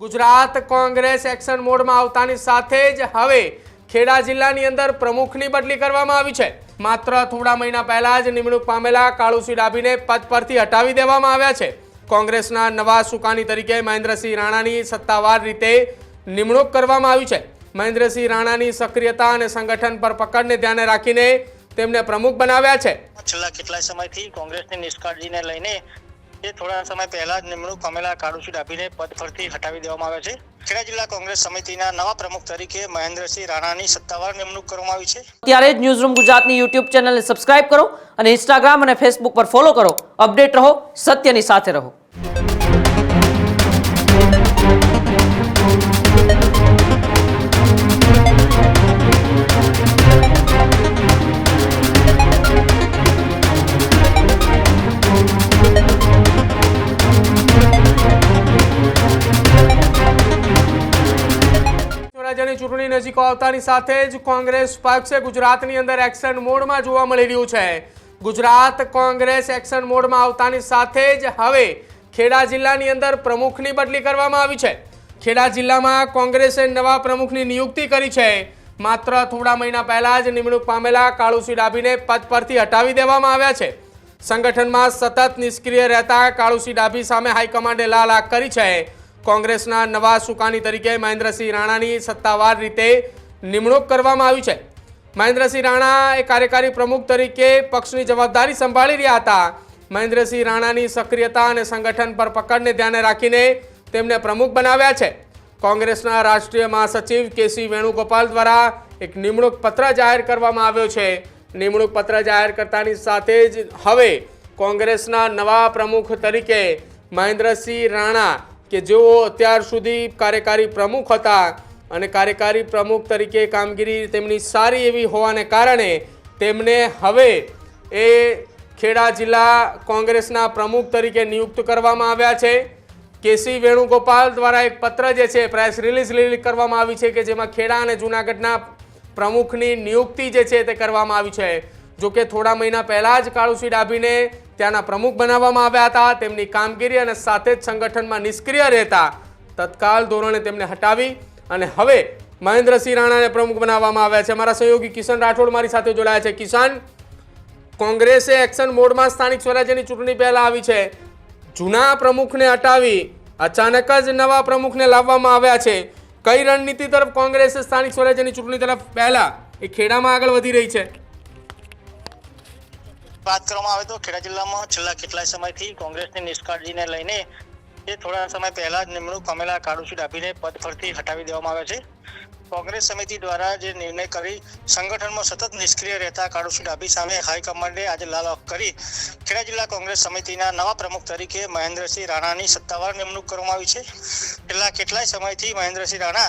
Gujarat Congress action મોડમાં આવતાની સાથે જ હવે ખેડા જિલ્લાની અંદર પ્રમુખની બદલી કરવામાં આવી છે। માત્ર થોડા મહિના પહેલા જ નિમણૂક પામેલા કાળુસિંહ ડાભીને પદ પરથી હટાવી દેવામાં આવ્યા છે। કોંગ્રેસના નવા સુકાની તરીકે મહેન્દ્રસિંહ રાણાની સત્તાવાર રીતે નિમણૂક કરવામાં આવી છે। મહેન્દ્રસિંહ રાણાની સક્રિયતા અને સંગઠન પર પકડને ધ્યાને રાખીને તેમને પ્રમુખ બનાવ્યા છે। છેલ્લા કેટલાય સમયથી કોંગ્રેસની નિષ્કાળજીને લઈને જે થોડા સમય પહેલા જ નિમણૂક પામેલા કાળુસિંહ ડાભીને પદ પરથી હટાવી દેવામાં આવ્યા છે। ખેડા જિલ્લા કોંગ્રેસ સમિતિના નવા પ્રમુખ તરીકે મહેન્દ્રસિંહ રાણાની સત્તાવાર નિમણૂક કરવામાં આવી છે। ત્યારે જ ન્યૂઝરૂમ ગુજરાતની યુટ્યુબ ચેનલને સબસ્ક્રાઇબ કરો અને ઇન્સ્ટાગ્રામ અને ફેસબુક પર ફોલો કરો। અપડેટ રહો, સત્યની સાથે રહો। ચૂંટણી નજીક આવતાની સાથે જ કોંગ્રેસ પક્ષ ગુજરાતની અંદર એક્શન મોડમાં જોવા મળી રહ્યું છે। ગુજરાત કોંગ્રેસ એક્શન મોડમાં આવતાની સાથે જ હવે ખેડા જિલ્લાની અંદર પ્રમુખની બદલી કરવામાં આવી છે। ખેડા જિલ્લામાં કોંગ્રેસે નવા પ્રમુખની નિયુક્તિ કરી છે। માત્ર થોડા મહિના પહેલા જ નિમણૂક પામેલા કાળુસિંહ ડાભીને પદ પરથી હટાવી દેવામાં આવ્યા છે। સંગઠનમાં સતત નિષ્ક્રિય રહેતા કાળુસિંહ ડાભી સામે હાઈકમાન્ડે લાલ આંખ કરી છે। કોંગ્રેસના નવા સુકાની તરીકે મહેન્દ્રસિંહ રાણાની સત્તાવાર રીતે નિમણૂક કરવામાં આવી છે। મહેન્દ્રસિંહ રાણા એ કાર્યકારી પ્રમુખ તરીકે પક્ષની જવાબદારી સંભાળી રહ્યા હતા। મહેન્દ્રસિંહ રાણાની સક્રિયતા અને સંગઠન પર પકડને ધ્યાને રાખીને તેમને પ્રમુખ બનાવ્યા છે। કોંગ્રેસના રાષ્ટ્રીય મહાસચિવ કેસી વેણુગોપાલ દ્વારા એક નિમણૂક પત્ર જાહેર કરવામાં આવ્યો છે। નિમણૂક પત્ર જાહેર કરતાની સાથે જ હવે કોંગ્રેસના નવા પ્રમુખ તરીકે મહેન્દ્રસિંહ રાણા કે જેઓ અત્યાર સુધી કાર્યકારી પ્રમુખ હતા અને કાર્યકારી પ્રમુખ તરીકે કામગીરી તેમની સારી એવી હોવાને કારણે તેમને હવે એ ખેડા જિલ્લા કોંગ્રેસના પ્રમુખ તરીકે નિયુક્ત કરવામાં આવ્યા છે। કેસી વેણુગોપાલ દ્વારા એક પત્ર જે છે પ્રેસ રિલીઝ કરવામાં આવી છે કે જેમાં ખેડા અને જૂનાગઢના પ્રમુખની નિયુક્તિ જે છે તે કરવામાં આવી છે। જોકે થોડા મહિના પહેલા જ કાળુસિંહ ડાભીને ત્યાંના પ્રમુખ બનાવવામાં આવ્યા હતા। તેમની કામગીરી અને સાથે જ સંગઠનમાં નિષ્ક્રિય રહેતા તત્કાલ ધોરણે તેમને હટાવી અને હવે મહેન્દ્રસિંહ રાણાને પ્રમુખ બનાવવામાં આવ્યા છે। અમારા સહયોગી કિશન રાઠોડ મારી સાથે જોડાયા છે। કિશન, કોંગ્રેસે એક્શન મોડમાં સ્થાનિક સ્વરાજ્યની ચૂંટણી પહેલા આવી છે। જૂના પ્રમુખને હટાવી અચાનક જ નવા પ્રમુખને લાવવામાં આવ્યા છે। કઈ રણનીતિ તરફ કોંગ્રેસે સ્થાનિક સ્વરાજ્યની ચૂંટણી તરફ પહેલા એ ખેડામાં આગળ વધી રહી છે? વાત કરવામાં આવે તો ખેડા જિલ્લામાં છેલ્લા કેટલાય સમયથી કોંગ્રેસની નિષ્કાળજીને લઈને જે થોડા સમય પહેલા જ નિમણૂક પામેલા કાળુસિંહ ડાભીને પદ પરથી હટાવી દેવામાં આવ્યા છે। કોંગ્રેસ સમિતિ દ્વારા જે નિર્ણય કરી સંગઠનમાં સતત નિષ્ક્રિય રહેતા કાળુસિંહ ડાભી સામે હાઈકમાન્ડે આજે લાલ આંખ કરી ખેડા જિલ્લા કોંગ્રેસ સમિતિના નવા પ્રમુખ તરીકે મહેન્દ્રસિંહ રાણાની સત્તાવાર નિમણૂક કરવામાં આવી છે। છેલ્લા કેટલાય સમયથી મહેન્દ્રસિંહ રાણા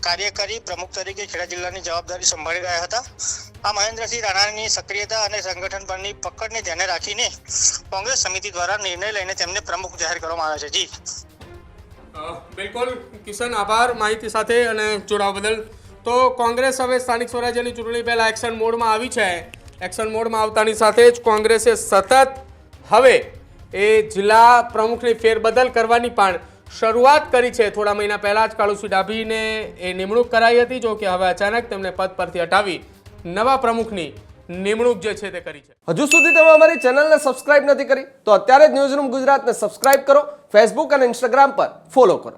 કાર્યકારી પ્રમુખ તરીકે ખેડા જિલ્લાની જવાબદારી સંભાળી રહ્યા હતા। આ મહેન્દ્રસિંહ રાણાની સક્રિયતા અને સંગઠન પરની પકડને ધ્યાને રાખીને કોંગ્રેસ સમિતિ દ્વારા નિર્ણય લઈને તેમને પ્રમુખ જાહેર કરવામાં આવ્યા છે। જી બિલકુલ કિશન, આભાર માહિતી સાથે અને જોડાવા બદલ। તો કોંગ્રેસ હવે સ્થાનિક સ્વરાજ્યની ચૂંટણી પહેલા એક્શન મોડમાં આવી છે। એક્શન મોડમાં આવતાની સાથે જ કોંગ્રેસે સતત હવે એ જિલ્લા પ્રમુખની ફેરબદલ કરવાની પણ શરૂઆત કરી છે। થોડા મહિના પહેલા જ કાળુસિંહ ડાભીને એ નિમણૂક કરાઈ હતી, જો કે હવે અચાનક તેમને પદ પરથી હટાવી નવા પ્રમુખની નિમણૂક જે છે તે કરી છે। હજુ સુધી તમે અમારી ચેનલને સબસ્ક્રાઇબ નથી કરી તો અત્યારે જ ન્યૂઝરૂમ ગુજરાતને સબસ્ક્રાઇબ કરો, ફેસબુક અને ઇન્સ્ટાગ્રામ પર ફોલો કરો।